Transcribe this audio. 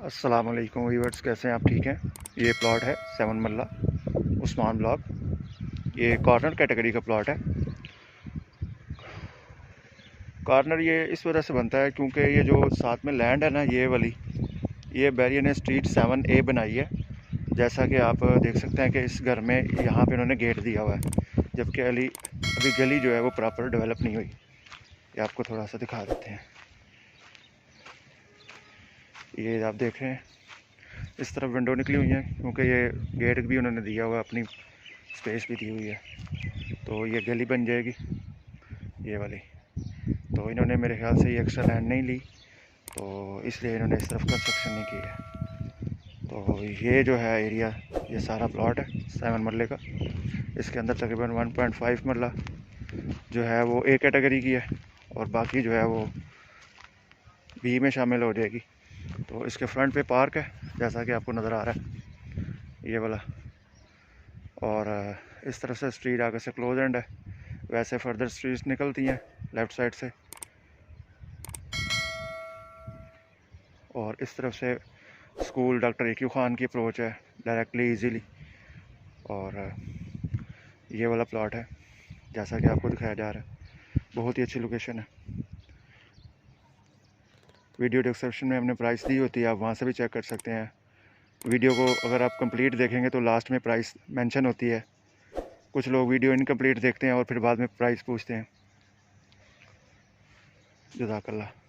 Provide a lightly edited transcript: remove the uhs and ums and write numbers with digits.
अस्सलाम वालेकुम व्यूअर्स, कैसे हैं आप? ठीक हैं। ये प्लॉट है 7 मरला उस्मान ब्लॉक। ये कॉर्नर कैटेगरी का प्लॉट है। कॉर्नर ये इस वजह से बनता है क्योंकि ये जो साथ में लैंड है ना, ये वाली, ये बैरियर ने स्ट्रीट 7A बनाई है। जैसा कि आप देख सकते हैं कि इस घर में यहाँ पे इन्होंने गेट दिया हुआ है, जबकि अभी गली जो है वो प्रॉपर डेवलप नहीं हुई। ये आपको थोड़ा सा दिखा देते हैं। ये आप देख रहे हैं, इस तरफ विंडो निकली हुई है क्योंकि ये गेट भी उन्होंने दिया हुआ है, अपनी स्पेस भी दी हुई है। तो ये गली बन जाएगी ये वाली। तो इन्होंने मेरे ख्याल से ये एक्स्ट्रा लैंड नहीं ली, तो इसलिए इन्होंने इस तरफ कंस्ट्रक्शन नहीं की है। तो ये जो है एरिया, ये सारा प्लॉट है 7 मरले का। इसके अंदर तकरीबन 1.5 मरला जो है वो A कैटेगरी की है, और बाकी जो है वो B में शामिल हो जाएगी। तो इसके फ्रंट पे पार्क है, जैसा कि आपको नज़र आ रहा है ये वाला। और इस तरफ से स्ट्रीट आगे से क्लोज एंड है। वैसे फर्दर स्ट्रीट्स निकलती हैं लेफ़्ट साइड से, और इस तरफ से स्कूल डॉक्टर AQ खान की अप्रोच है डायरेक्टली इजीली। और ये वाला प्लॉट है जैसा कि आपको दिखाया जा रहा है, बहुत ही अच्छी लोकेशन है। वीडियो डिस्क्रिप्शन में हमने प्राइस दी होती है, आप वहाँ से भी चेक कर सकते हैं। वीडियो को अगर आप कंप्लीट देखेंगे तो लास्ट में प्राइस मेंशन होती है। कुछ लोग वीडियो इनकम्प्लीट देखते हैं और फिर बाद में प्राइस पूछते हैं। जज़ाकल्लाह।